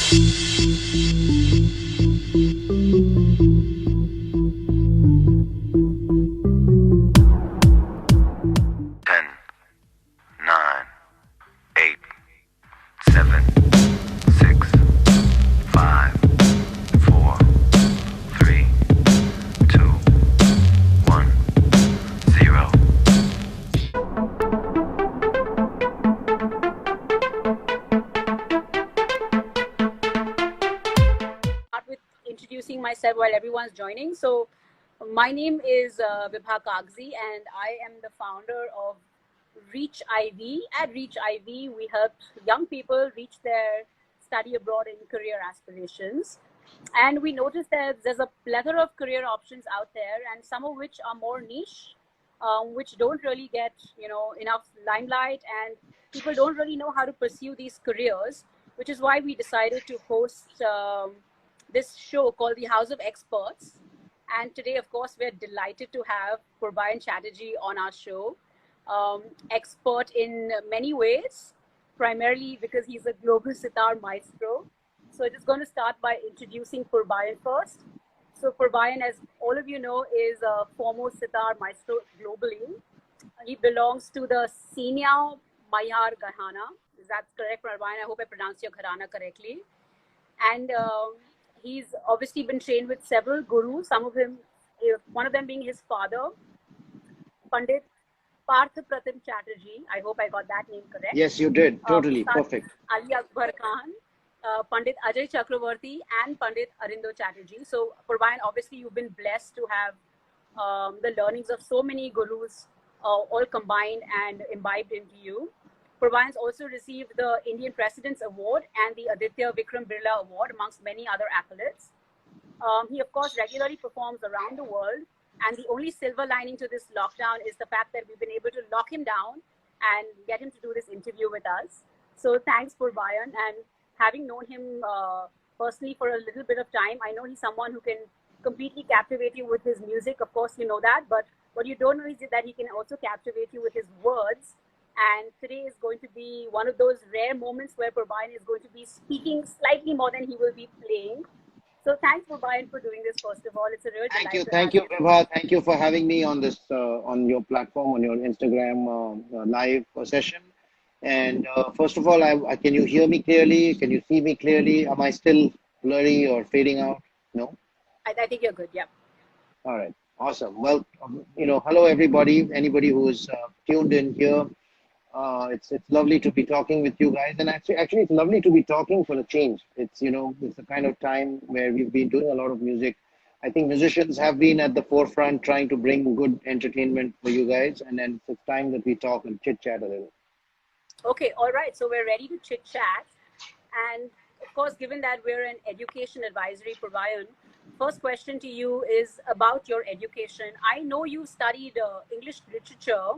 10, 9, 8, 7, 6, 5, 4, 3, 2, 1, 0. Start with introducing myself while everyone's joining. So, my name is Vibha Kagzi, and I am the founder of Reach IV. At Reach IV, we help young people reach their study abroad and career aspirations. And we noticed that there's a plethora of career options out there, and some of which are more niche, which don't really get enough limelight, and people don't really know how to pursue these careers. Which is why we decided to host this show called the House of Experts. And today, of course, we're delighted to have Purbayan Chatterjee on our show. Expert in many ways, primarily because he's a global sitar maestro. So I'm just going to start by introducing Purbayan first. So Purbayan, as all of you know, is a foremost sitar maestro globally. He belongs to the Senior Mayar Gharana. Is that correct, Purbayan? I hope I pronounced your Gharana correctly. And he's obviously been trained with several gurus, some of them, one of them being his father, Pandit Parth Pratim Chatterjee. I hope I got that name correct. Yes, you did. Totally. Ustad Perfect. Ali Akbar Khan, Pandit Ajay Chakravarti, and Pandit Arindo Chatterjee. So, Purbayan, obviously, you've been blessed to have the learnings of so many gurus all combined and imbibed into you. Purbayan's also received the Indian President's Award and the Aditya Vikram Birla Award, amongst many other accolades. He, of course, regularly performs around the world. And the only silver lining to this lockdown is the fact that we've been able to lock him down and get him to do this interview with us. So thanks, Purbayan. And having known him personally for a little bit of time, I know he's someone who can completely captivate you with his music. Of course, you know that. But what you don't know is that he can also captivate you with his words. And today is going to be one of those rare moments where Purbayan is going to be speaking slightly more than he will be playing. So thanks, Purbayan, for doing this, first of all. It's a real Thank delight you. to Thank have you, you. Vibha. Thank you for having me on this, on your platform, on your Instagram live session. And first of all, can you hear me clearly? Can you see me clearly? Am I still blurry or fading out? No? I think you're good, yeah. All right. Awesome. Well, hello, everybody. Anybody who is tuned in here. It's lovely to be talking with you guys, and actually it's lovely to be talking for a change. It's it's the kind of time where we've been doing a lot of music. I think musicians have been at the forefront trying to bring good entertainment for you guys, and then it's time that we talk and chit chat a little. Okay, all right. So we're ready to chit chat, and of course, given that we're an education advisory, Purbayan, first question to you is about your education. I know you studied English literature.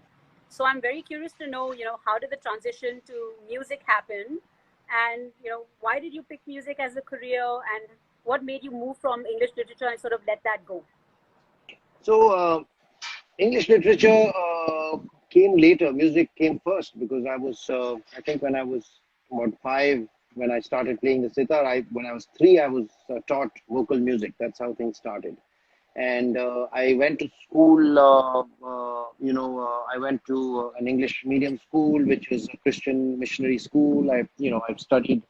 So I'm very curious to know, how did the transition to music happen? And, why did you pick music as a career? And what made you move from English literature and sort of let that go? So English literature came later. Music came first because I think when I was about 5, when I started playing the sitar, when I was 3, I was taught vocal music. That's how things started. And I went to school, I went to an English medium school, which was a Christian missionary school. I've studied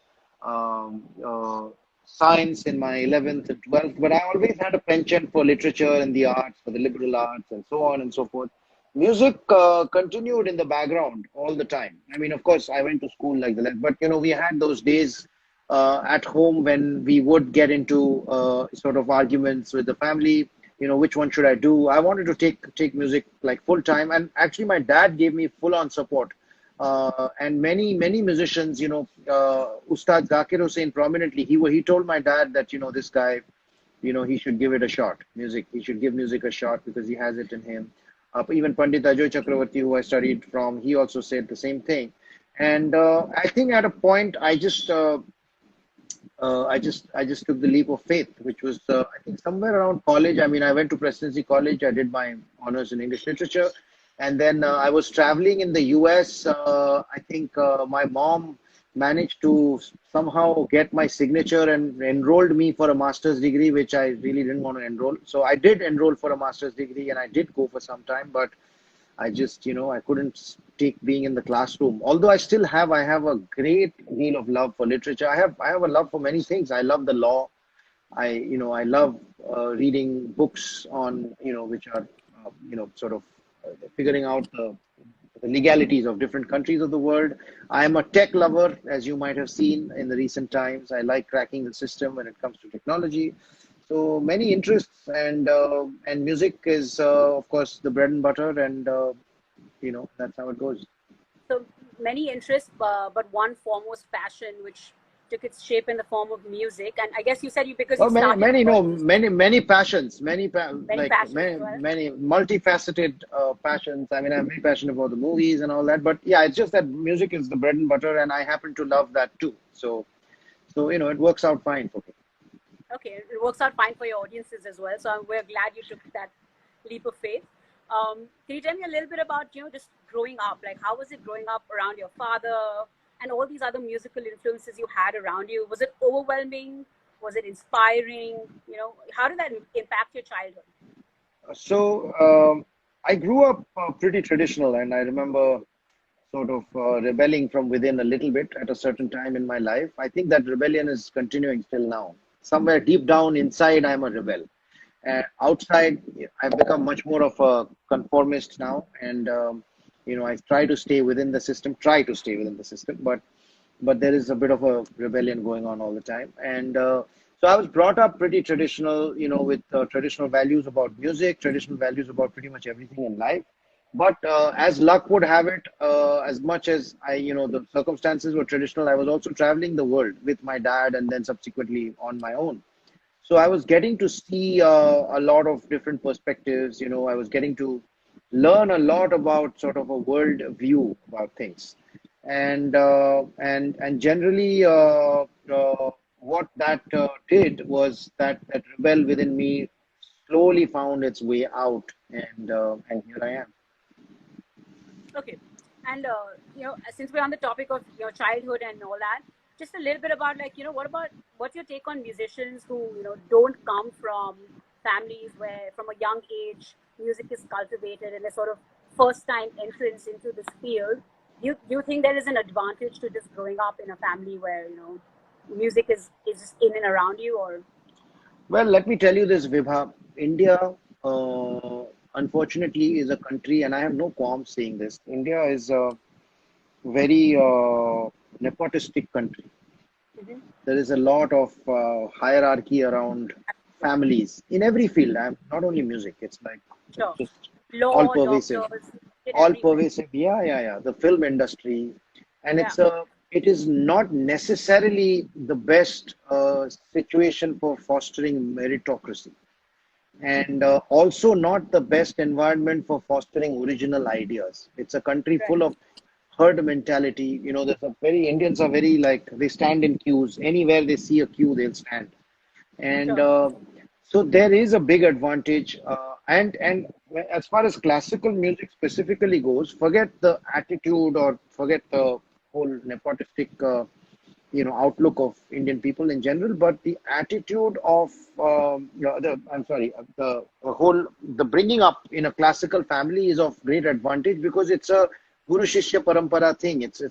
science in my 11th and 12th, but I always had a penchant for literature and the arts, for the liberal arts and so on and so forth. Music continued in the background all the time. I mean, of course, I went to school like that, but, we had those days at home when we would get into sort of arguments with the family. Which one should I do? I wanted to take music like full time, and actually my dad gave me full on support. And many musicians, Ustad Zakir Hussain prominently, he told my dad that this guy, he should give it a shot. He should give music a shot because he has it in him. Even Pandit Ajay Chakravarti, who I studied from, he also said the same thing. And I think at a point I just took the leap of faith, which was I think somewhere around college. I mean, I went to Presidency College. I did my honors in English literature, and then I was traveling in the U.S. I think my mom managed to somehow get my signature and enrolled me for a master's degree, which I really didn't want to enroll. So I did enroll for a master's degree and I did go for some time, but I just, I couldn't take being in the classroom. Although I have a great deal of love for literature. I have a love for many things. I love the law. I love reading books on, which are, sort of figuring out the legalities of different countries of the world. I am a tech lover, as you might have seen in the recent times. I like cracking the system when it comes to technology. So many interests, and music is, of course, the bread and butter, and that's how it goes. So many interests, but one foremost passion, which took its shape in the form of music. And I guess you said because Oh, you many, started many, no, early, many passions, many like passions as many, well. many multifaceted passions. I mean, I'm very passionate about the movies and all that, but yeah, it's just that music is the bread and butter, and I happen to love that too. So it works out fine for me. Okay, it works out fine for your audiences as well. So we're glad you took that leap of faith. Can you tell me a little bit about just growing up? Like, how was it growing up around your father and all these other musical influences you had around you? Was it overwhelming? Was it inspiring? How did that impact your childhood? So I grew up pretty traditional, and I remember sort of rebelling from within a little bit at a certain time in my life. I think that rebellion is continuing still now. Somewhere deep down inside, I'm a rebel. Outside, I've become much more of a conformist now, and I try to stay within the system. Try to stay within the system, but there is a bit of a rebellion going on all the time. And so I was brought up pretty traditional, with traditional values about music, traditional values about pretty much everything in life. But as luck would have it, as much as the circumstances were traditional, I was also traveling the world with my dad and then subsequently on my own. So I was getting to see a lot of different perspectives. I was getting to learn a lot about sort of a world view about things, and generally, what that did was that rebel within me slowly found its way out, and here I am. Okay. And since we're on the topic of your childhood and all that, just a little bit about what's your take on musicians who don't come from families where from a young age music is cultivated and a sort of first time entrance into this field. Do you think there is an advantage to just growing up in a family where music is just in and around you, or Well, let me tell you this, Vibha. India, uh, unfortunately, is a country, and I have no qualms saying this. India is a very nepotistic country. Mhm. There is a lot of hierarchy around families in every field. Not only music. It's sure, just all law, pervasive, doctors, it all everywhere. pervasive. Yeah, yeah, yeah. The film industry, and Yeah, it is not necessarily the best situation for fostering meritocracy, and also not the best environment for fostering original ideas. It's a country right, full of herd mentality. There's a very Indians are very like they stand in queues. Anywhere they see a queue, they'll stand, and sure, so there is a big advantage. And as far as classical music specifically goes, forget the attitude or forget the whole nepotistic outlook of Indian people in general, but the attitude of I'm sorry, the whole the bringing up in a classical family is of great advantage because it's a Guru Shishya Parampara thing. It's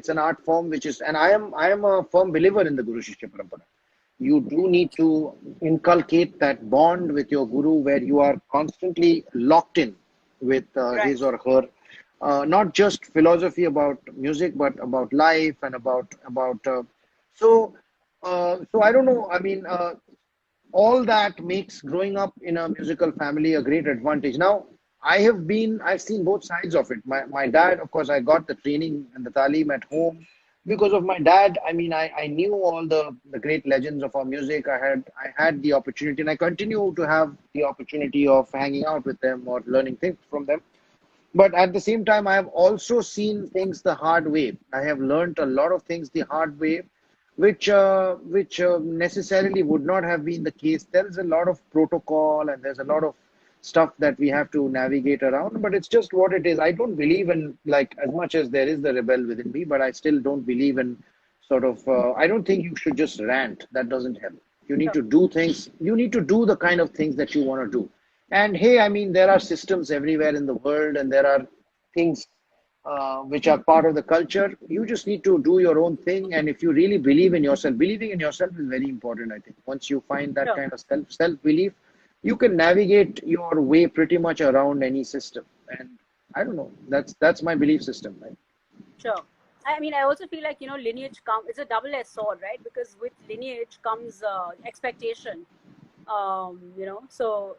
an art form which is, and I am a firm believer in the Guru Shishya Parampara. You do need to inculcate that bond with your guru where you are constantly locked in with right. his or her not just philosophy about music but about life and about so so I don't know. I mean, all that makes growing up in a musical family a great advantage. Now, I've seen both sides of it. My dad, of course, I got the training and the talim at home because of my dad. I mean, I knew all the great legends of our music. I had the opportunity, and I continue to have the opportunity of hanging out with them or learning things from them. But at the same time, I have also seen things the hard way. I have learned a lot of things the hard way, which necessarily would not have been the case. There is a lot of protocol and there's a lot of stuff that we have to navigate around. But it's just what it is. I don't believe in like as much as there is the rebel within me, but I still don't believe in sort of, I don't think you should just rant. That doesn't help. You need Sure. to do things. You need to do the kind of things that you want to do. And hey, I mean, there are systems everywhere in the world, and there are things which are part of the culture. You just need to do your own thing. And if you really believe in yourself, believing in yourself is very important, I think. Once you find that Sure. kind of self belief, you can navigate your way pretty much around any system. And I don't know. That's my belief system, right? Sure. I mean, I also feel like, lineage it's a double-edged sword, right? Because with lineage comes expectation. So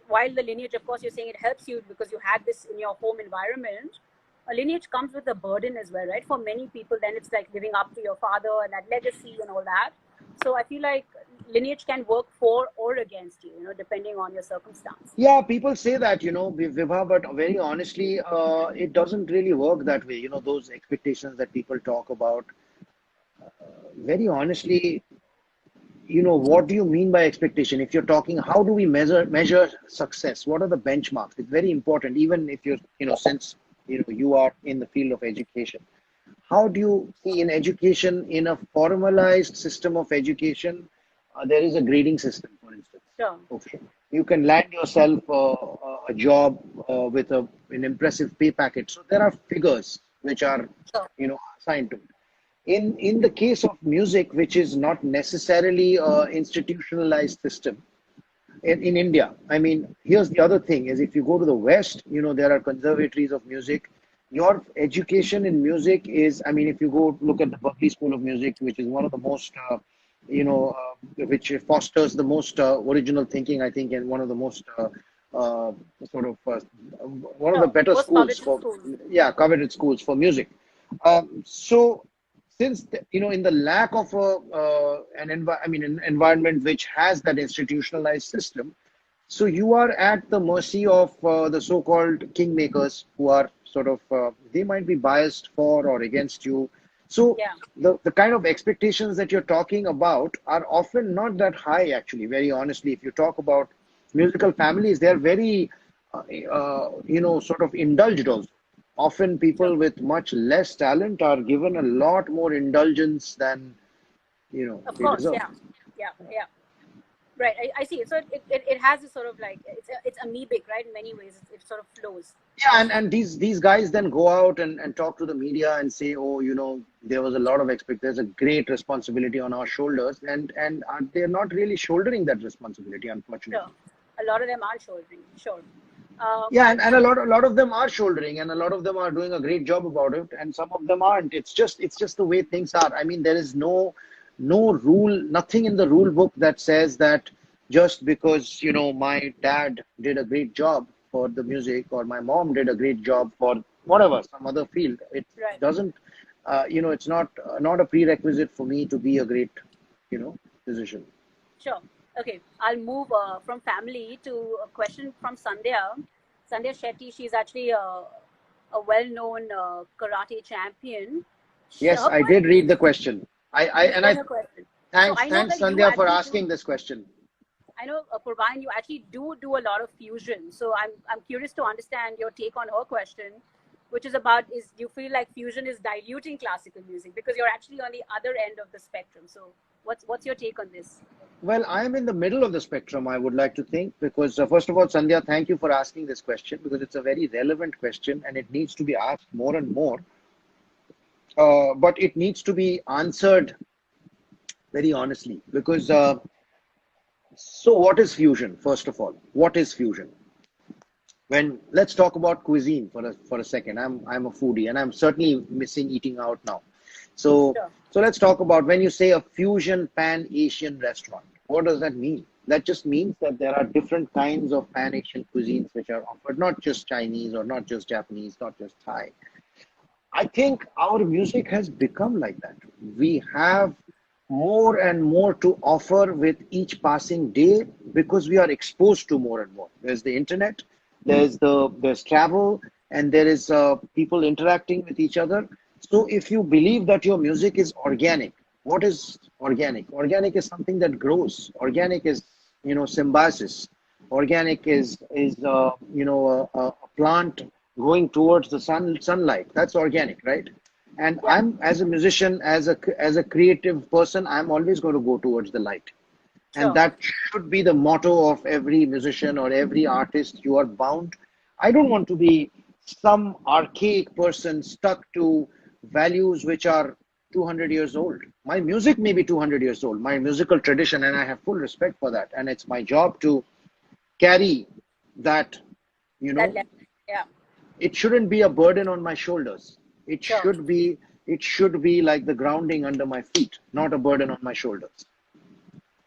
while the lineage, of course, you're saying it helps you because you had this in your home environment, a lineage comes with a burden as well, right? For many people, then it's like living up to your father and that legacy and all that. So I feel like lineage can work for or against you, depending on your circumstance. Yeah, people say that, Vibha, but very honestly, it doesn't really work that way. Those expectations that people talk about, very honestly, what do you mean by expectation? If you're talking, how do we measure success? What are the benchmarks? It's very important, even if you're, since, you are in the field of education. How do you see in education, in a formalized system of education, there is a grading system, for instance. Sure. Okay. You can land yourself a job with an impressive pay packet. So there are figures which are, Sure. assigned to it. In the case of music, which is not necessarily a institutionalized system, in India. I mean, here's the other thing is if you go to the West, there are conservatories of music. Your education in music is, I mean, if you go look at the Berkeley School of Music, which is one of the most, which fosters the most original thinking, I think, and one of the most sort of one of the Sure. better Most schools coveted for, schools. yeah, coveted schools for music. So since in the lack of an environment which has that institutionalized system, so you are at the mercy of the so-called kingmakers who are sort of they might be biased for or against you. So Yeah. the kind of expectations that you're talking about are often not that high, actually. Very honestly, if you talk about musical families, they're very sort of indulged also. Often Sure. people with much less talent are given a lot more indulgence than Of they course. deserve. Yeah. Yeah. Yeah. Right. I see. So it has a sort of like it's amoebic, right? In many ways, it sort of flows. Yeah, and these guys then go out and talk to the media and say, oh, there was a lot of there's a great responsibility on our shoulders, and they're not really shouldering that responsibility, Sure. unfortunately. A lot of them are shouldering. Sure. Yeah, and a lot of them are shouldering, and a lot of them are doing a great job about it, and some of them aren't. It's just the way things are. I mean, there is no rule, nothing in the rule book that says that just because my dad did a great job for the music or my mom did a great job for whatever some other field, it Right. doesn't. It's not a prerequisite for me to be a great musician. Sure. Okay. I'll move from family to a question from Sandhya. Sandhya Shetty. She's actually a well-known karate champion. Yes, Her I did question read is, the question. I you've and read I her question. So Thanks, I know thanks, that you Sandhya, for actually do. asking this question. I know, Purbayan, you actually do a lot of fusion. So I'm curious to understand your take on her question, which is about is do you feel like fusion is diluting classical music because you're actually on the other end of the spectrum. So what's your take on this? Well, I am in the middle of the spectrum, I would like to think, because first of all, Sandhya, thank you for asking this question because it's a very relevant question and it needs to be asked more and more. But it needs to be answered very honestly because so what is fusion? First of all, what is fusion? When let's talk about cuisine for a second. I'm a foodie and I'm certainly missing eating out now. So Sure. so let's talk about when you say a fusion pan Asian restaurant. What does that mean? That just means that there are different kinds of pan Asian cuisines which are offered, not just Chinese or not just Japanese, not just Thai. I think our music has become like that. We have more and more to offer with each passing day because we are exposed to more and more. There's the internet, there's travel, and there is people interacting with each other. So if you believe that your music is organic, what is organic? Organic is something that grows. Organic is symbiosis. Organic is a plant going towards the sunlight. That's organic, right? And Yeah. I'm, as a musician, as a creative person, I'm always going to go towards the light. And Sure. that should be the motto of every musician or every artist. You are bound. I don't want to be some archaic person stuck to values which are 200 years old. My music may be 200 years old, my musical tradition, and I have full respect for that. And it's my job to carry that, you That know, level. Yeah. it shouldn't be a burden on my shoulders. It Sure. should be, it should be like the grounding under my feet, not a burden on my shoulders.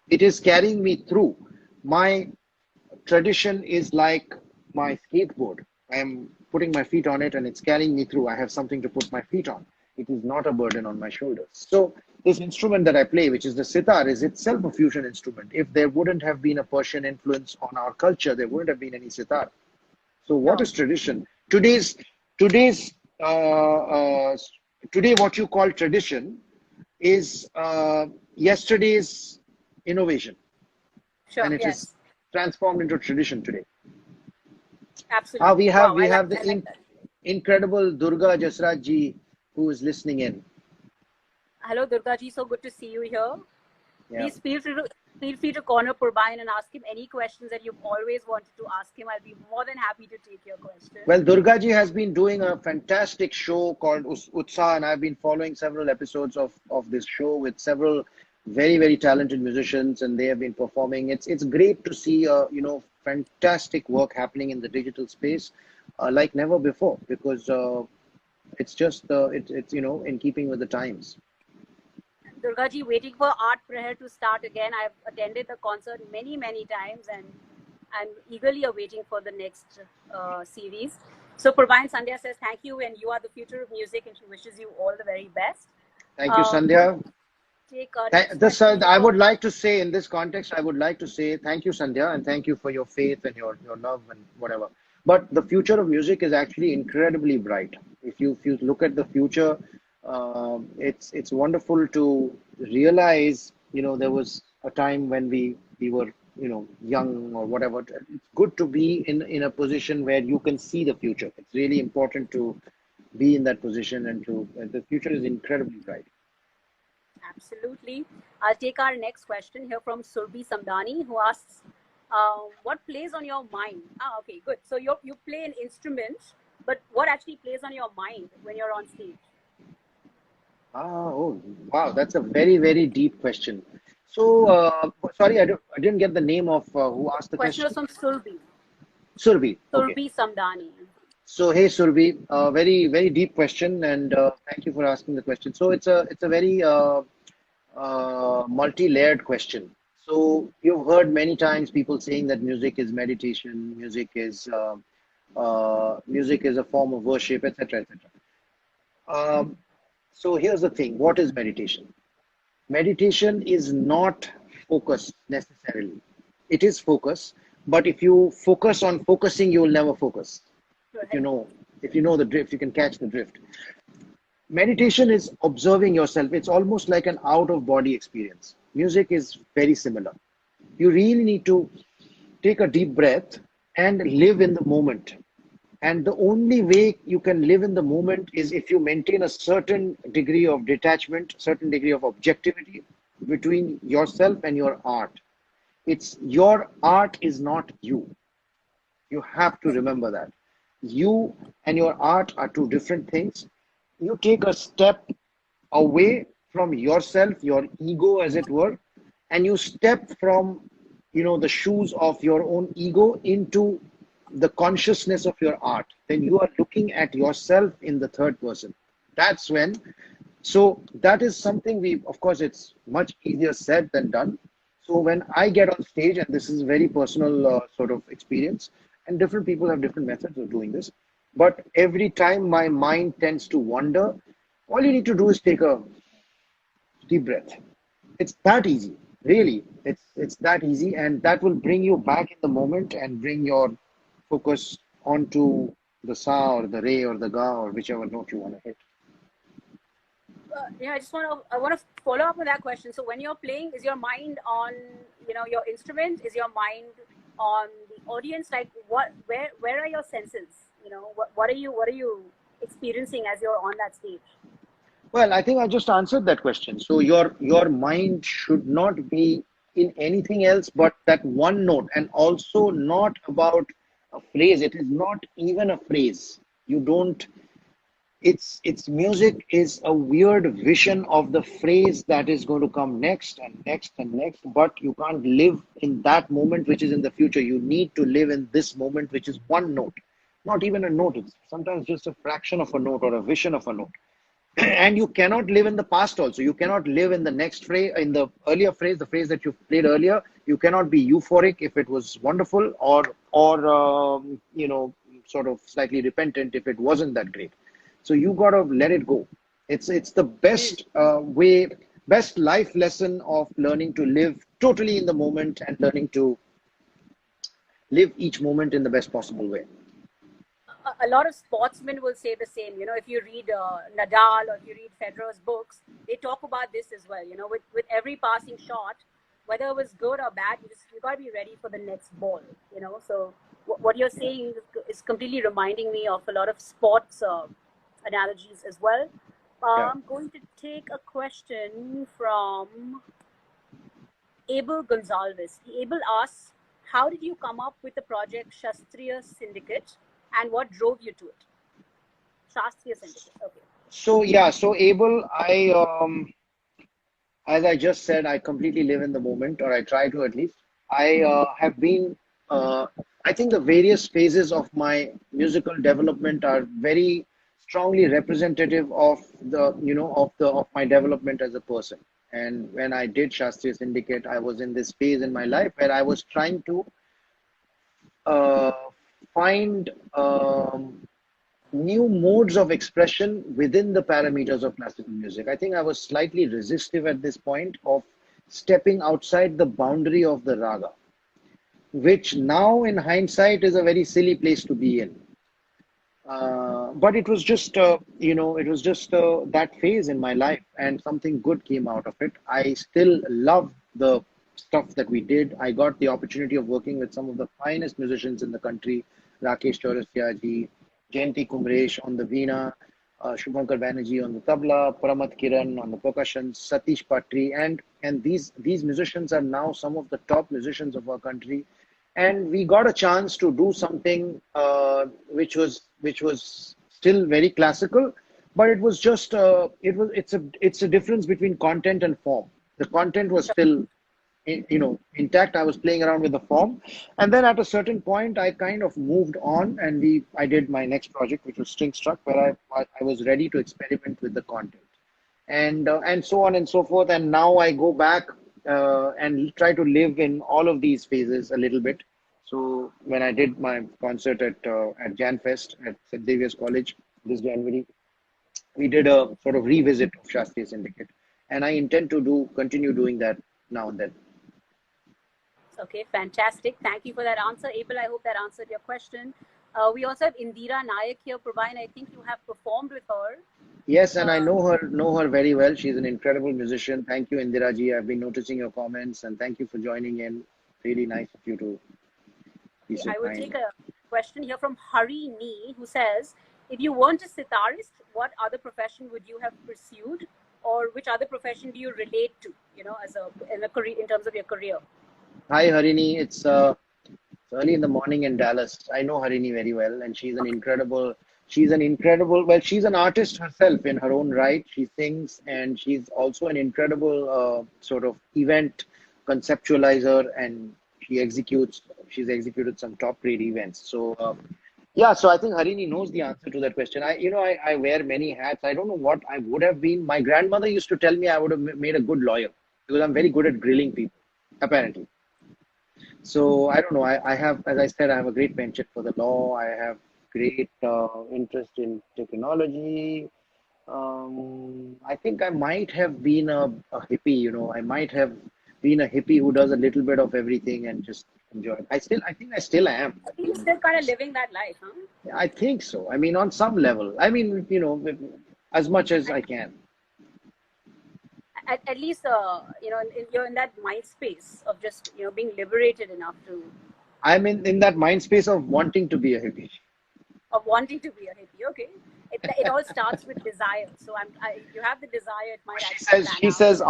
It is carrying me through. My tradition is like my skateboard. I am putting my feet on it and it's carrying me through. I have something to put my feet on. It is not a burden on my shoulders. So this instrument that I play, which is the sitar, is itself a fusion instrument. If there wouldn't have been a Persian influence on our culture, there wouldn't have been any sitar. So what Sure. is tradition? Today's today what you call tradition is yesterday's innovation, and Sure. it is Yes. transformed into tradition today. We Absolutely. have Wow. we have the I like that. incredible Durga Jasraj ji who is listening in. Hello, Durga ji. So good to see you here. Yeah. Please feel free to corner Purbayan and ask him any questions that you've always wanted to ask him. I'll be more than happy to take your question. Well, Durga ji has been doing a fantastic show called Utsaah, and I've been following several episodes of this show with several very talented musicians, and they have been performing. It's great to see fantastic work happening in the digital space, like never before, because it's just it's in keeping with the times. Durga ji, waiting for Art Prayer to start again. I've attended the concert many times, and I'm eagerly awaiting for the next series. So Purbayan Sandhya says thank you, and you are the future of music, and she wishes you all the very best. Thank you, We'll Sandhya. take our next question here I would from. like to say in this context, I would like to say thank you, Sandhya, and thank you for your faith and your love and whatever. But the future of music is actually incredibly bright. If you look at the future, it's wonderful to realize, there was a time when we were, young or whatever. It's good to be in a position where you can see the future. It's really important to be in that position, and the future is incredibly bright. Absolutely. I'll take our next question here from Surbhi Samdani, who asks, "What plays on your mind?" Okay, good. So you play an instrument, but what actually plays on your mind when you're on stage? Oh, wow, that's a very deep question. So, sorry, I didn't get the name of who asked the Question was question. from Surbhi. Surbi. Okay. Surbhi Samdani. So, hey, Surbi, very deep question, and thank you for asking the question. So, it's a very multi-layered question. So, you've heard many times people saying that music is meditation, music is a form of worship, etc., etc. Um, so, here's the thing: what is meditation? Meditation is not focus necessarily. It is focus, but if you focus on focusing, you will never focus. If you Right. know, if you know the drift, you can catch the drift. Meditation is observing yourself. It's almost like an out of body experience. Music is very similar. You really need to take a deep breath and live in the moment. And the only way you can live in the moment is if you maintain a certain degree of detachment, certain degree of objectivity between yourself and your art. It's your art is not you. You have to remember that. You and your art are two different things. You take a step away from yourself, your ego, as it were, and you step from, the shoes of your own ego into the consciousness of your art. Then you are looking at yourself in the third person. That's when. So that is something of course, it's much easier said than done. So when I get on stage, and this is very personal sort of experience, and different people have different methods of doing this, but every time my mind tends to wander, all you need to do is take a deep breath. It's that easy, really. It's that easy, and that will bring you back in the moment and bring your focus onto the sa or the re or the ga or whichever note you want to hit. Yeah, I want to follow up on that question. So when you're playing, is your mind on your instrument? Is your mind on the audience? Like where are your senses? What are you experiencing as you're on that stage? Well, I think I just answered that question. So your mind should not be in anything else but that one note, and also not about a phrase. It is not even a phrase. You don't. It's music is a weird vision of the phrase that is going to come next and next and next. But you can't live in that moment which is in the future. You need to live in this moment, which is one note, not even a note. It's sometimes just a fraction of a note or a vision of a note. And you cannot live in the past also. You cannot live in the next phrase, in the earlier phrase, the phrase that you played earlier. You cannot be euphoric if it was wonderful, or sort of slightly repentant if it wasn't that great. So you got to let it go. It's the best best life lesson of learning to live totally in the moment and learning to live each moment in the best possible way. A lot of sportsmen will say the same. You know, if you read Nadal or if you read Federer's books, they talk about this as well. You know, with every passing shot, whether it was good or bad, you got to be ready for the next ball. You know, so what you're saying is completely reminding me of a lot of sports analogies as well. Yeah. I'm going to take a question from Abel Gonzalez. Abel asks, how did you come up with the project Shastriya Syndicate and what drove you to it? Shastriya Syndicate. Okay. So yeah, so Abel, as I just said, I completely live in the moment, or I try to at least. I have been, I think the various phases of my musical development are very strongly representative of of my development as a person. And when I did Shastriya Syndicate, I was in this phase in my life where I was trying to uh, find new modes of expression within the parameters of classical music. I think I was slightly resistive at this point of stepping outside the boundary of the raga, which now in hindsight is a very silly place to be in. But it was just, that phase in my life, and something good came out of it. I still love the stuff that we did. I got the opportunity of working with some of the finest musicians in the country, Rakesh Chaurasia ji, Jayanti Kumresh on the veena, Shubhankar Banerjee on the tabla, Paramat Kiran on the percussion, Satish Patri, and these musicians are now some of the top musicians of our country, and we got a chance to do something which was still very classical, but it was just it's a difference between content and form. The content was still intact. I was playing around with the form, and then at a certain point I kind of moved on, and I did my next project, which was String Struck, where I was ready to experiment with the content, and so on and so forth. And now I go back and try to live in all of these phases a little bit. So when I did my concert at JanFest at St. Xavier's College this January, we did a sort of revisit of Shastriya Syndicate, and I intend to continue doing that now and then. Okay, fantastic. Thank you for that answer, Abel. I hope that answered your question. We also have Indira Nayak here. Purbayan, I think you have performed with her. Yes, and I know her very well. She's an incredible musician. Thank you, Indira ji. I've been noticing your comments, and thank you for joining in. Really nice of you to be so I will kind. take a question here from Hari Nee, who says, if you weren't a sitarist, what other profession would you have pursued, or which other profession do you relate to? You know, in a career, in terms of your career. Hi, Harini. It's early in the morning in Dallas. I know Harini very well, and well, she's an artist herself in her own right. She sings, and she's also an incredible sort of event conceptualizer, and she's executed some top grade events. So, yeah, so I think Harini knows the answer to that question. I wear many hats. I don't know what I would have been. My grandmother used to tell me I would have made a good lawyer because I'm very good at grilling people, apparently. So I don't know. I have, as I said, I have a great penchant for the law. I have great interest in technology. I think I might have been a hippie. I might have been a hippie who does a little bit of everything and just enjoy it. I think I still am. I think you're still kind of living that life, huh? I think so. I mean, on some level. I mean, as much as I can. At least, you're in that mind space of just, being liberated enough to, I'm in that mind space of wanting to be a hippie. of wanting to be a hippie. Okay. it all starts with desire. So if you have the desire, it might She actually says, pan she out. says,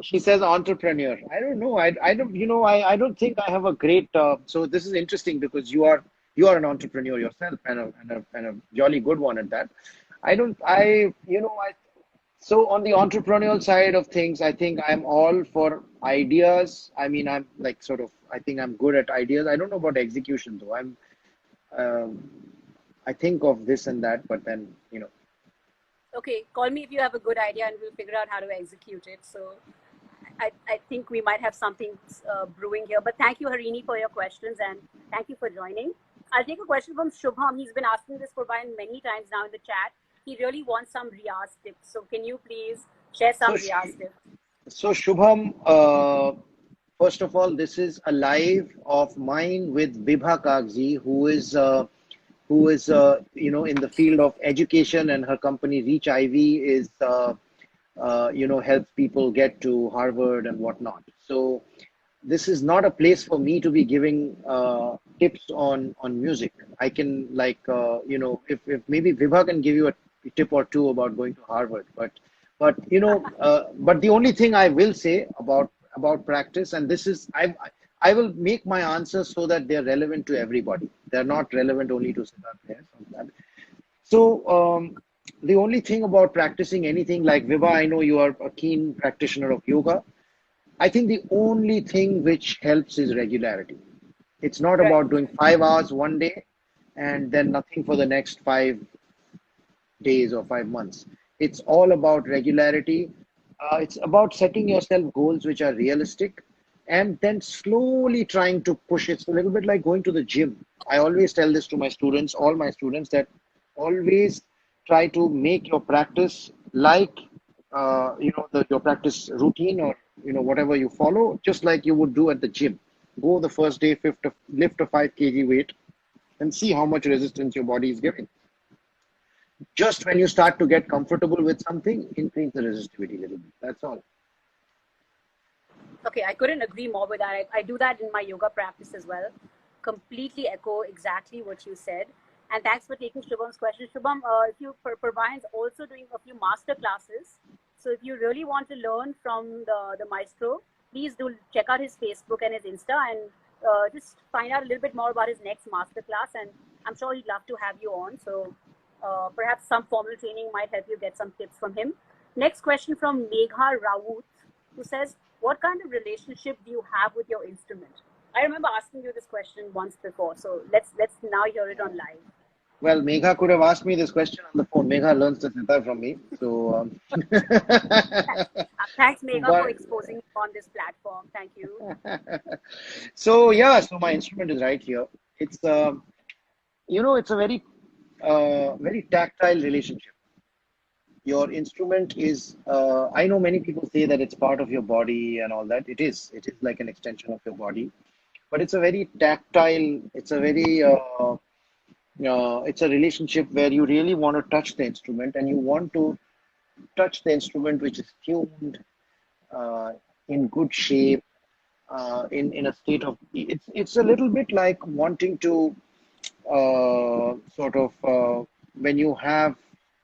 she says entrepreneur. I don't know. I don't, I don't think I have a great. So this is interesting because you are an entrepreneur yourself and a jolly good one at that. I don't, I so on the entrepreneurial side of things, I think I'm all for ideas. I mean, I'm like sort of, I think I'm good at ideas. I don't know about execution though. Um, I think of this and that, but then, Okay, call me if you have a good idea, and we'll figure out how to execute it. So I think we might have something brewing here. But thank you, Harini, for your questions, and thank you for joining. I'll take a question from Shubham. He's been asking this for Brian many times now in the chat. He really wants some Riyaz tips. So can you please share some so, Riyaz tips? so Shubham, first of all, this is a live of mine with Vibha Kagzi, who is in the field of education, and her company Reach IV is helps people get to Harvard and whatnot. So this is not a place for me to be giving tips on music. I can if maybe Vibha can give you a tip or two about going to Harvard, but the only thing I will say about practice, and this is I will make my answers so that they're relevant to everybody. They're not relevant only to sitar players. So the only thing about practicing anything like Vibha, I know you are a keen practitioner of yoga. I think the only thing which helps is regularity. It's not Right. about doing 5 hours one day and then nothing for the next 5 days or 5 months. It's all about regularity. It's about setting yourself goals which are realistic and then slowly trying to push it. It's a little bit like going to the gym. I always tell this to my students, all my students, that always try to make your practice like your practice routine, or whatever you follow, just like you would do at the gym. Go the first day, lift a 5 kg weight, and see how much resistance your body is giving. Just when you start to get comfortable with something, increase the resistivity a little bit. That's all. Okay, I couldn't agree more with that. I do that in my yoga practice as well. Completely echo exactly what you said. And thanks for taking Shubham's question. Shubham, if you Purbayan's also doing a few master classes. So if you really want to learn from the maestro, please do check out his Facebook and his Insta, and just find out a little bit more about his next master class. And I'm sure he'd love to have you on. So perhaps some formal training might help you get some tips from him. Next question from Megha Raut, who says, what kind of relationship do you have with your instrument? I remember asking you this question once before, so let's now hear it on live. Well, Megha could have asked me this question on the phone. Megha learns the sitar from me. So, Thanks, Megha, for but exposing me on this platform. Thank you. so yeah, so my instrument is right here. It's it's a very tactile relationship. Your instrument is, I know many people say that it's part of your body and all that. It is like an extension of your body, but it's a very tactile, it's a relationship where you really want to touch the instrument, and you want to touch the instrument which is tuned, uh, in good shape, in a state of, it's a little bit like wanting to when you have,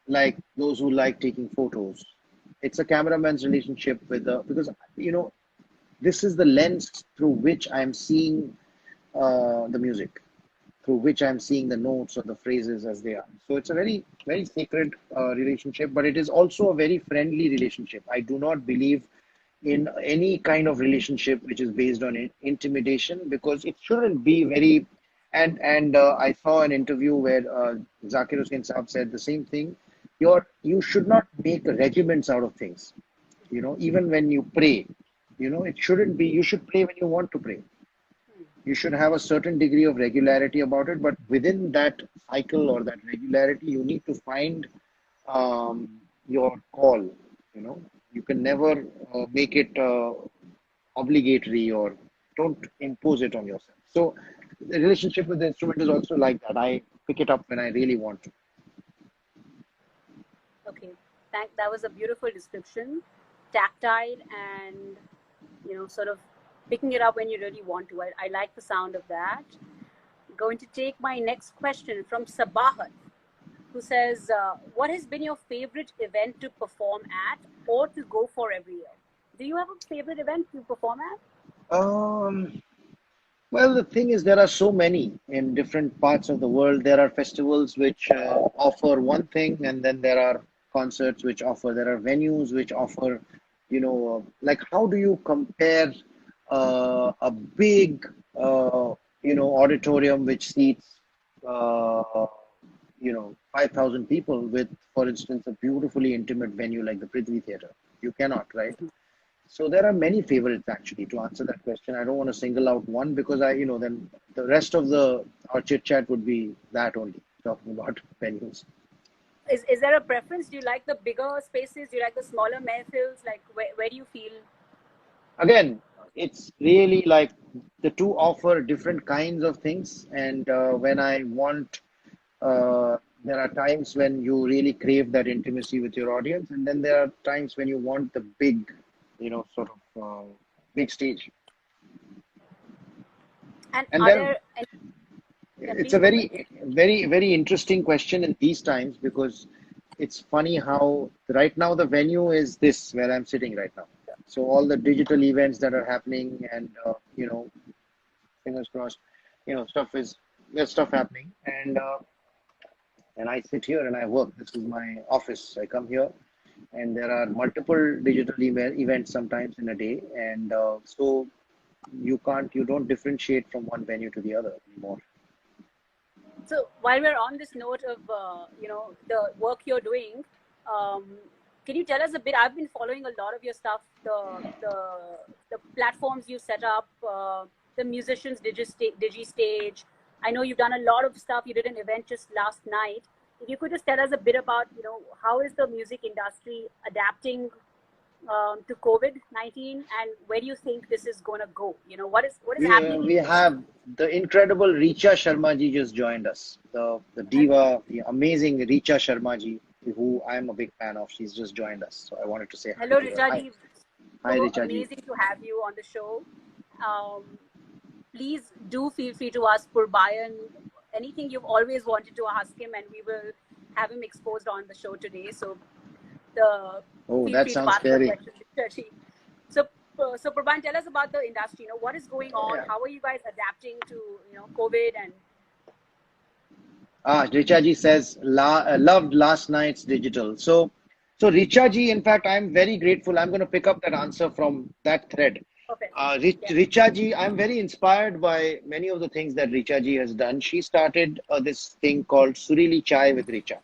like those who like taking photos. It's a cameraman's relationship with the, because this is the lens through which I'm seeing the music, through which I'm seeing the notes or the phrases as they are. So it's a very, very sacred relationship, but it is also a very friendly relationship. I do not believe in any kind of relationship which is based on intimidation, because it shouldn't be very. And I saw an interview where Zakir Hussain Saab said the same thing. You should not make regiments out of things. Even when you pray, it shouldn't be. You should pray when you want to pray. You should have a certain degree of regularity about it, but within that cycle or that regularity, you need to find your call. You can never make it obligatory, or don't impose it on yourself. So the relationship with the instrument is also like that. I pick it up when I really want to. Okay, that was a beautiful description. Tactile and, sort of picking it up when you really want to. I like the sound of that. Going to take my next question from Sabahat. who says, "What has been your favorite event to perform at or to go for every year?" Do you have a favorite event to perform at? Um, well, the thing is, there are so many in different parts of the world. There are festivals which offer one thing, and then there are concerts which offer, there are venues which offer, like how do you compare a big, auditorium which seats, uh, 5,000 people with, for instance, a beautifully intimate venue like the Prithvi Theatre? You cannot, right? So there are many favorites actually. To answer that question, I don't want to single out one because then the rest of the our chit chat would be that only talking about venues. Is there a preference? Do you like the bigger spaces? Do you like the smaller mehfils? Like where do you feel? Again, it's really like the two offer different kinds of things, and when I want, there are times when you really crave that intimacy with your audience, and then there are times when you want the big, sort of big stage. And And are there there any, yeah, It's please a go ahead. very interesting question in these times because it's funny how right now the venue is this where I'm sitting right now. So all the digital events that are happening and fingers crossed, there's stuff happening and I sit here and I work. This is my office. I come here and there are multiple digital events sometimes in a day and so you don't differentiate from one venue to the other anymore. So while we're on this note of the work you're doing, um, can you tell us a bit? I've been following a lot of your stuff, the platforms you set up, the musicians digi stage. I know you've done a lot of stuff. You did an event just last night. If you could just tell us a bit about how is the music industry adapting to COVID-19, and where do you think this is going to go? What is happening in We music? have the incredible Richa Sharma ji just joined us. The diva, the amazing Richa Sharma ji, who I'm a big fan of. She's just joined us. So I wanted to say hi Hello, to her. Richa Hi. ji. Hi So Richa ji. amazing to have you on the show. Um, Please do feel free to ask Purbayan anything you've always wanted to ask him, and we will have him exposed on the show today. So the Oh, feel that free to sounds ask the scary. question, Richa ji. So, so Purbayan, tell us about the industry. What is going on? Yeah. How are you guys adapting to COVID and Richa ji says, loved last night's digital. So Richa ji, in fact, I'm very grateful. I'm going to pick up that answer from that thread. perfect? Yeah, Richa ji, I'm very inspired by many of the things that Richa ji has done. She started this thing called Surili Chai with Richa,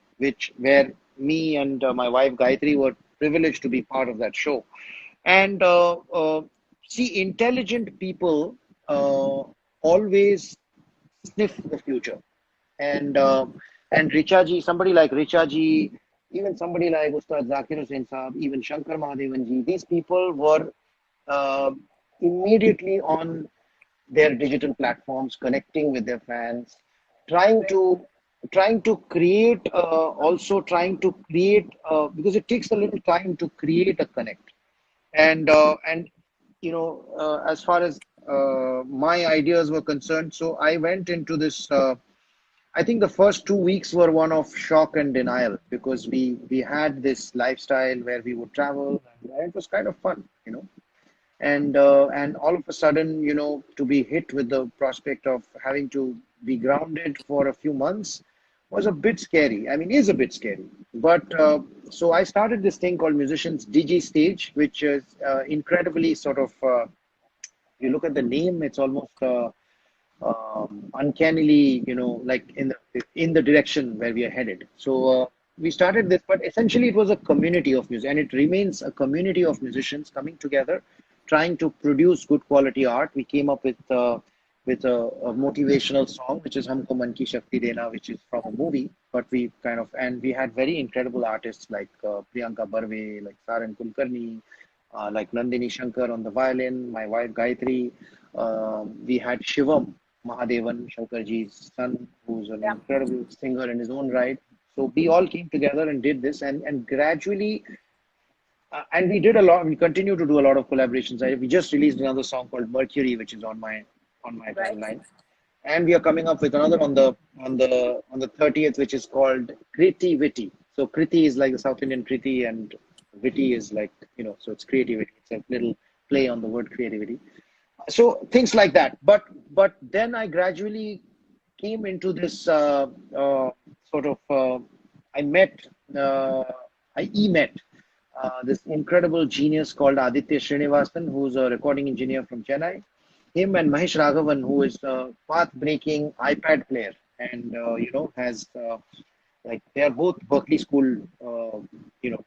where me and my wife Gayatri were privileged to be part of that show. And see, intelligent people always sniff the future and Richa ji, somebody like Richa ji, even somebody like Ustad Zakir Hussain Saab, even Shankar Mahadevan ji, these people were uh, immediately on their digital platforms, connecting with their fans, trying great. to trying to create also trying to create because it takes a little time to create a connect and as far as my ideas were concerned, so I went into this. I think the first 2 weeks were one of shock and denial because we had this lifestyle where we would travel and it was kind of fun. And all of a sudden, to be hit with the prospect of having to be grounded for a few months was a bit scary. I mean, is a bit scary. But so I started this thing called Musicians Digi Stage, which is incredibly sort of. You look at the name; it's almost uncannily, like in the direction where we are headed. So we started this, but essentially it was a community of music, and it remains a community of musicians coming together, trying to produce good quality art. We came up with a motivational song, which is "Humko Man Ki Shakti Dena," which is from a movie. But we had very incredible artists like Priyanka Barve, like Saran Kulkarni, like Nandini Shankar on the violin, my wife Gayatri. We had Shivam Mahadevan, Shankarji's son, who's an Yeah, incredible singer in his own right. So we all came together and did this, and gradually, and we did a lot. We continue to do a lot of collaborations. We just released another song called Mercury, which is on my right. timeline. and we are coming up with another on the 30th, which is called Kriti Witty. So Kriti is like the South Indian Kriti, and Witty is like, so it's creativity. It's a little play on the word creativity. So things like that. But then I gradually came into this sort of I met uh, I met this incredible genius called Aditya Srinivasan, who's a recording engineer from Chennai. Him and Mahesh Raghavan, who is a path-breaking iPad player, and has like they are both Berkeley School,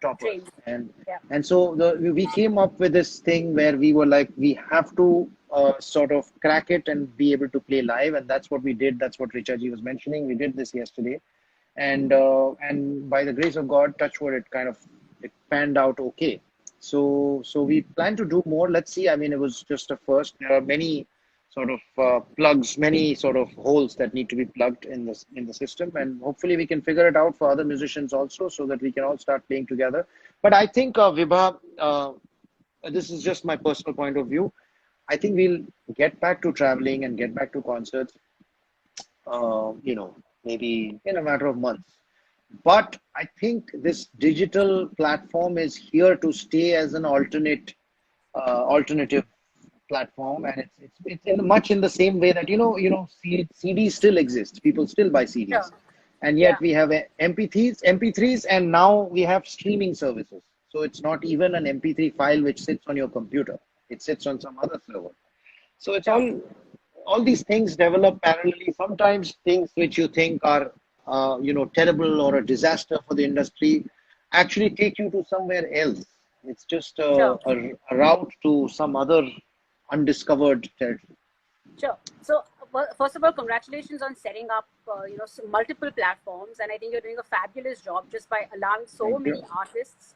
toppers, Trained. and Yeah. so we came up with this thing where we were like, we have to sort of crack it and be able to play live, and that's what we did. That's what Richaji was mentioning. We did this yesterday, and by the grace of God, touch wood, it panned out okay. So we plan to do more. Let's see. I mean, it was just a first. There are many sort of plugs, many sort of holes that need to be plugged in the system, and hopefully we can figure it out for other musicians also, so that we can all start playing together. But I think Vibha, this is just my personal point of view. I think we'll get back to traveling and get back to concerts, maybe in a matter of months. But I think this digital platform is here to stay as an alternative platform, and it's much in the same way that CDs still exist. People still buy Sure. CDs, and Yeah. yet we have MP3s, and now we have streaming services. So it's not even an MP3 file which sits on your computer; it sits on some other server. So it's Sure. all these things develop parallelly. Sometimes things which you think are terrible or a disaster for the industry actually take you to somewhere else. It's just Sure. a route to some other undiscovered territory. Sure. So, first of all, congratulations on setting up, multiple platforms, and I think you're doing a fabulous job just by allowing so Thank many you. artists,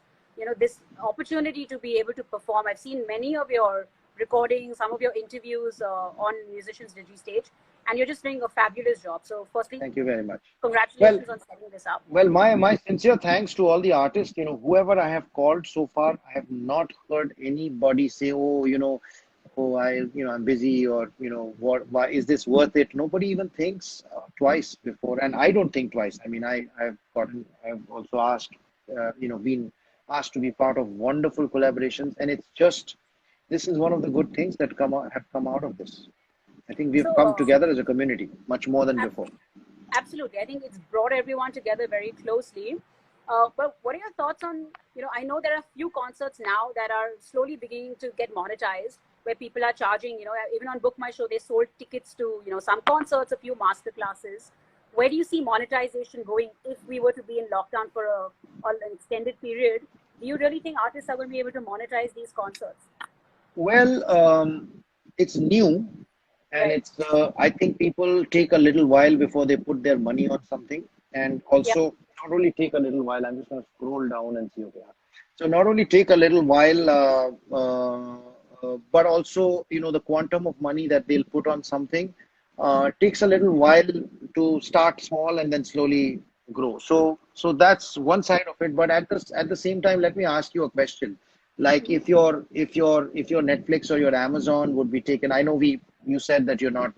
this opportunity to be able to perform. I've seen many of your recordings, some of your interviews on Musicians DigiStage, and you're just doing a fabulous job. So, firstly, Thank you very much. Well, congratulations on setting this up. Well, my sincere thanks to all the artists. Whoever I have called so far, I have not heard anybody say, "Oh, I'm busy," or "What? Why is this worth it?" Nobody even thinks twice before, and I don't think twice. I mean, I've also asked, been asked to be part of wonderful collaborations, and it's just this is one of the good things that have come out of this. I think we've So, come together as a community much more than before. absolutely. I think it's brought everyone together very closely. But what are your thoughts on, I know there are a few concerts now that are slowly beginning to get monetized, where people are charging, even on Book My Show, they sold tickets to, some concerts, a few master classes. Where do you see monetization going if we were to be in lockdown for an extended period? Do you really think artists are going to be able to monetize these concerts? Well, it's new, and Right. it's. I think people take a little while before they put their money on something, and Yeah. also not only take a little while. I'm just going to scroll down and see. Okay, so not only take a little while, but also the quantum of money that they'll put on something takes a little while to start small and then slowly grow. So that's one side of it. But at the same time, let me ask you a question. Like if your Netflix or your Amazon would be taken. I know you said that you're not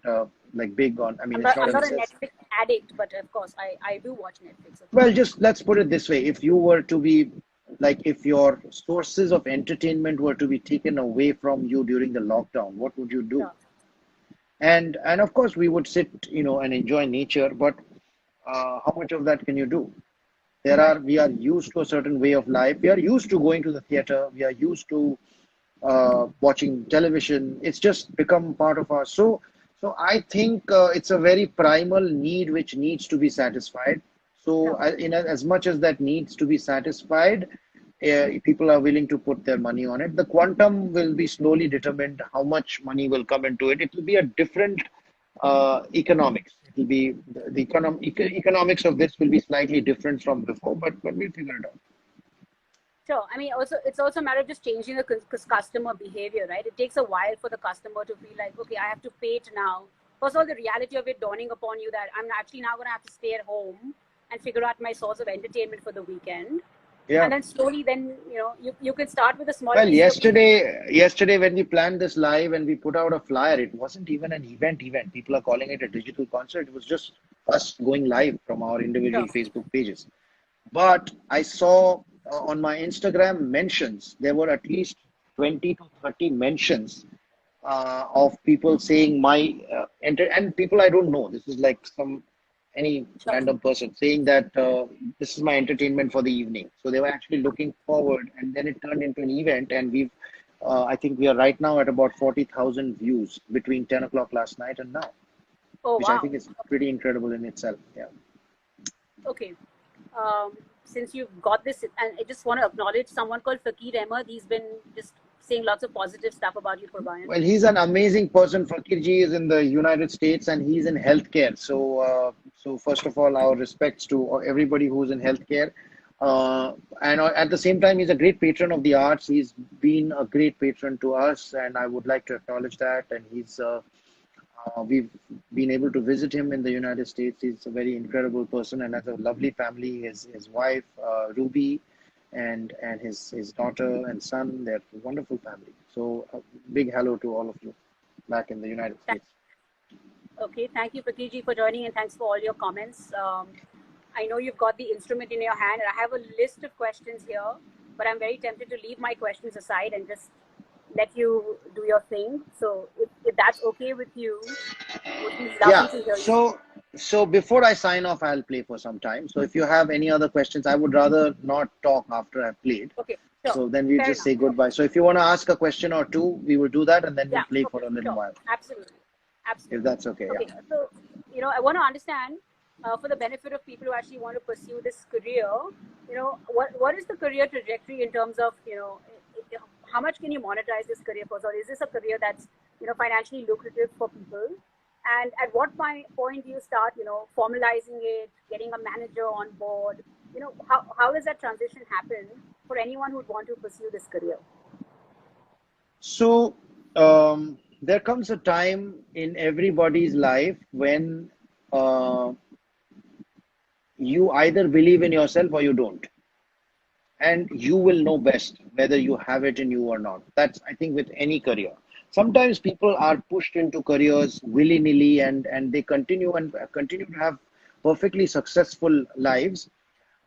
like big on. I mean, it's not I'm a not a necessity. Netflix addict, but of course, I do watch Netflix, of Well, course. just let's put it this way. If you were to be like, if your sources of entertainment were to be taken away from you during the lockdown, what would you do? Sure. And of course, we would sit, and enjoy nature, but how much of that can you do? Right. We are used to a certain way of life. We are used to going to the theater. We are used to watching television. It's just become part of our. So I think it's a very primal need which needs to be satisfied. So Sure. as much as that needs to be satisfied, people are willing to put their money on it. The quantum will be slowly determined. How much money will come into it? It will be a different economics. It will be economics of this will be slightly different from before, but we'll figure it out. Sure. I mean, also it's also a matter of just changing the customer behavior, right? It takes a while for the customer to feel like, okay, I have to pay it now. First of all, the reality of it dawning upon you that I'm actually now going to have to stay at home and figure out my source of entertainment for the weekend. Yeah. And then slowly, then you can start with a small Well, piece of yesterday when we planned this live and we put out a flyer, it wasn't even an event. People are calling it a digital concert. It was just us going live from our individual Sure. Facebook pages. But I saw on my Instagram mentions, there were at least 20 to 30 mentions of people saying and people I don't know. This is like any Sure. random person saying that this is my entertainment for the evening. So they were actually looking forward, and then it turned into an event, and I think we are right now at about 40,000 views between 10 o'clock last night and now, Oh, which I wow. think is pretty incredible in itself. Yeah. Okay. Since you've got this, and I just want to acknowledge someone called Fakir Ahmed. He's been just saying lots of positive stuff about you, Purbayan. Well, he's an amazing person. Fakirji is in the United States and he's in healthcare. So first of all, our respects to everybody who's in healthcare. And at the same time, he's a great patron of the arts. He's been a great patron to us, and I would like to acknowledge that. And we've been able to visit him in the United States. He's a very incredible person and has a lovely family. His wife, Ruby, and his daughter and son. They're a wonderful family. So a big hello to all of you back in the United States. Okay, thank you, Prakirji, for joining, and thanks for all your comments. I know you've got the instrument in your hand, and I have a list of questions here, but I'm very tempted to leave my questions aside and just let you do your thing. So if that's okay with you, would be lovely Yeah. to hear you. So before I sign off, I'll play for some time. So if you have any other questions, I would rather not talk after I've played. Okay, sure. So then we Fair just enough. say goodbye. So if you want to ask a question or two, we will do that, and then we'll Yeah, play okay, for a little sure. while, Absolutely. if Absolutely. that's okay. Okay, Yeah. so I want to understand for the benefit of people who actually want to pursue this career, what is the career trajectory in terms of how much can you monetize this career for? So is this a career that's financially lucrative for people? And at what point do you start formalizing it, getting a manager on board? How does that transition happen for anyone who'd want to pursue this career? So there comes a time in everybody's life when you either believe in yourself or you don't. And you will know best whether you have it in you or not. That's, I think, with any career. Sometimes people are pushed into careers willy-nilly and they continue to have perfectly successful lives.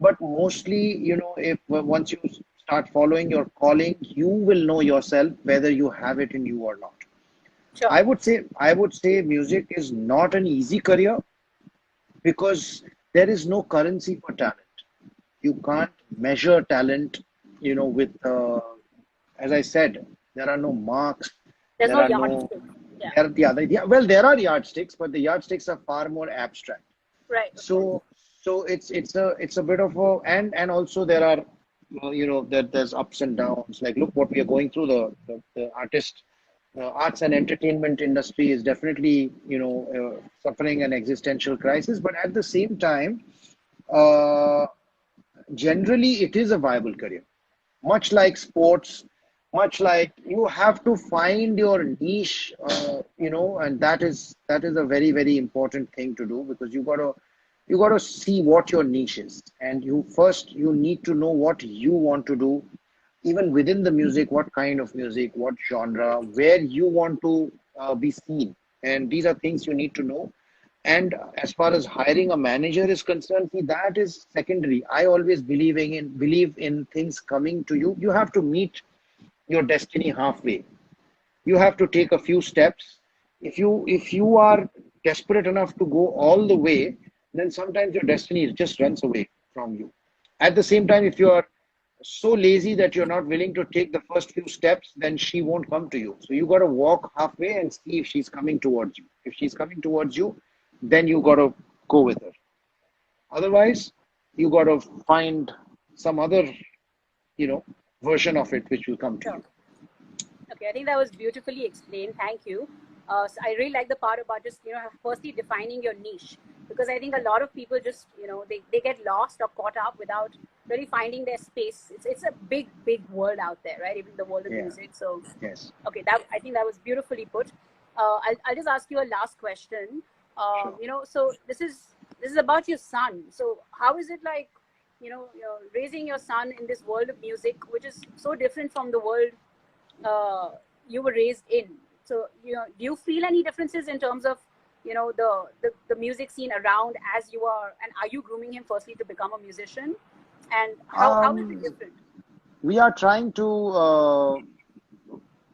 But mostly, if once you start following your calling, you will know yourself whether you have it in you or not. Sure. I would say music is not an easy career because there is no currency for talent. You can't measure talent, with, as I said, there are no marks, There's there no are no, yardstick. Yeah. well, there are yardsticks, but the yardsticks are far more abstract. Right. Of course. So it's a bit of a, and also there are, there's ups and downs. Like, look what we are going through. The arts and entertainment industry is definitely, suffering an existential crisis, but at the same time, uh, generally it is a viable career, much like sports, much like you have to find your niche, and that is a very, very important thing to do, because you got to see what your niche is, and you need to know what you want to do, even within the music, what kind of music, what genre, where you want to be seen, and these are things you need to know. And as far as hiring a manager is concerned, see, that is secondary. I always believe in things coming to you. You have to meet your destiny halfway. You have to take a few steps. If you are desperate enough to go all the way, then sometimes your destiny just runs away from you. At the same time, if you are so lazy that you're not willing to take the first few steps, then she won't come to you. So you got to walk halfway and see if she's coming towards you. If she's coming towards you, then you got to go with her. Otherwise, you got to find some other, you know, version of it which will come to Sure. you. Okay, I think that was beautifully explained. Thank you. So I really like the part about just firstly defining your niche, because I think a lot of people just they get lost or caught up without really finding their space. It's a big world out there, right? Even the world of Yeah. music. So Yes. okay, that I think that was beautifully put. I'll just ask you a last question. Sure. So this is about your son. So how is it like raising your son in this world of music, which is so different from the world uh, you were raised in. So, do you feel any differences in terms of, the music scene around as you are, and are you grooming him firstly to become a musician? And how is it Um, different? we are trying to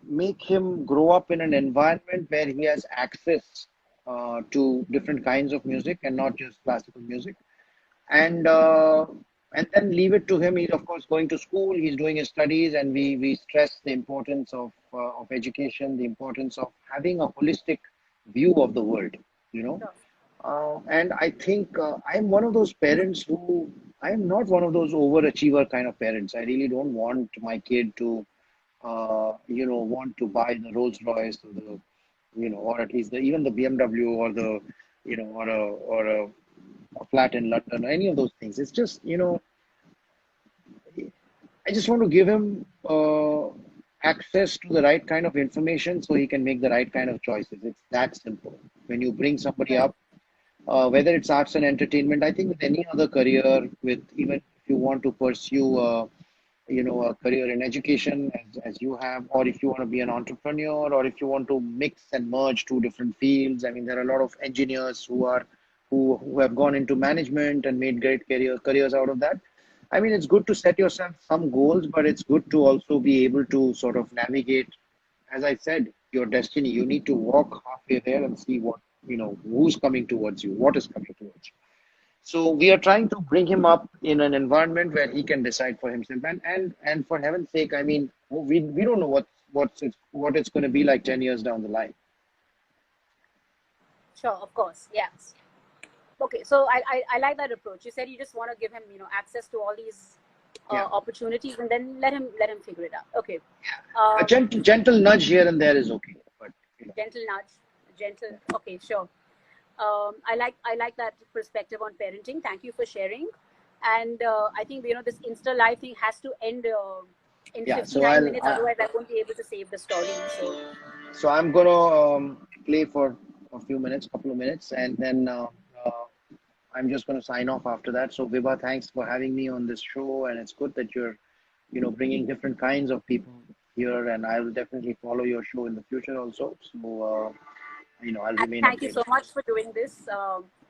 make him grow up in an environment where he has access to different kinds of music and not just classical music. And and then leave it to him. He's of course going to school. He's doing his studies, and we stress the importance of education, the importance of having a holistic view of the world. You know, Sure. and I think I'm one of those parents who I am not one of those overachiever kind of parents. I really don't want my kid to want to buy the Rolls Royce or the, or at least even the BMW or the, or a flat in London or any of those things. It's just, I just want to give him access to the right kind of information so he can make the right kind of choices. It's that simple. When you bring somebody Right. up, whether it's arts and entertainment, I think with any other career, with even if you want to pursue, a career in education as you have, or if you want to be an entrepreneur, or if you want to mix and merge two different fields. I mean, there are a lot of engineers who have gone into management and made great careers out of that. I mean, it's good to set yourself some goals, but it's good to also be able to sort of navigate, as I said, your destiny. You need to walk halfway there and see who's coming towards you, what is coming towards you. So we are trying to bring him up in an environment where he can decide for himself. And for heaven's sake, I mean, we don't know what it's going to be like 10 years down the line. Sure, of course. Yes. Okay, so I like that approach. You said you just want to give him, access to all these Yeah, opportunities, and then let him figure it out. Okay. a Um, gentle nudge here and there is okay, but Gentle nudge, gentle. Okay, sure. I like that perspective on parenting. Thank you for sharing. And I think this Insta live thing has to end in yeah. So 59 minutes. Otherwise, I won't be able to save the story. So I'm gonna play for a few minutes, couple of minutes, and then uh, I'm just gonna sign off after that. So Vibha, thanks for having me on this show, and it's good that you're bringing different kinds of people here, and I will definitely follow your show in the future also. So, I'll and remain thank you so updated. much for doing this.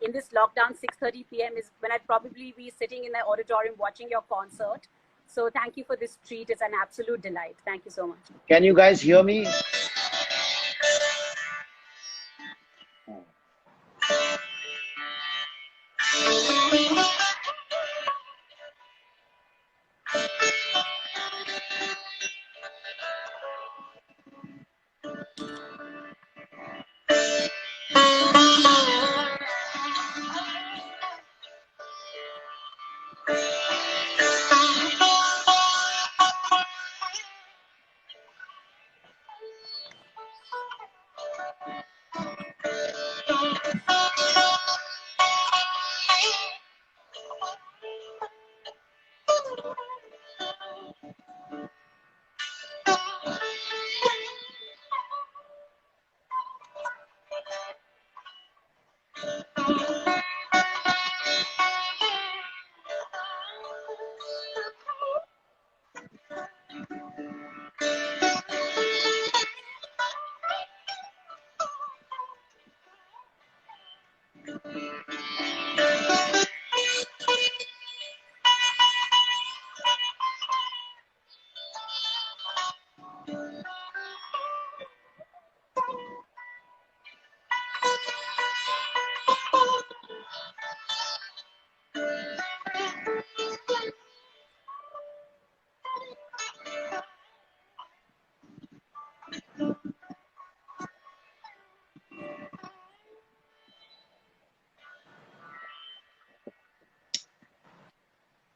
In this lockdown, 6:30 p.m. is when I'd probably be sitting in the auditorium watching your concert. So thank you for this treat. It's an absolute delight. Thank you so much. Can you guys hear me?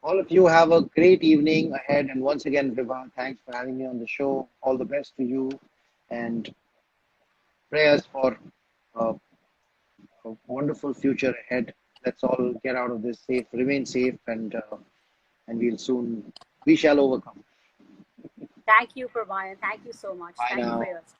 All of you have a great evening ahead. And once again, Vibha, thanks for having me on the show. All the best to you, and prayers for uh, a wonderful future ahead. Let's all get out of this safe, remain safe, and we shall overcome. Thank you, Purbayan. Thank you so much. Bye Thank you for now. yours.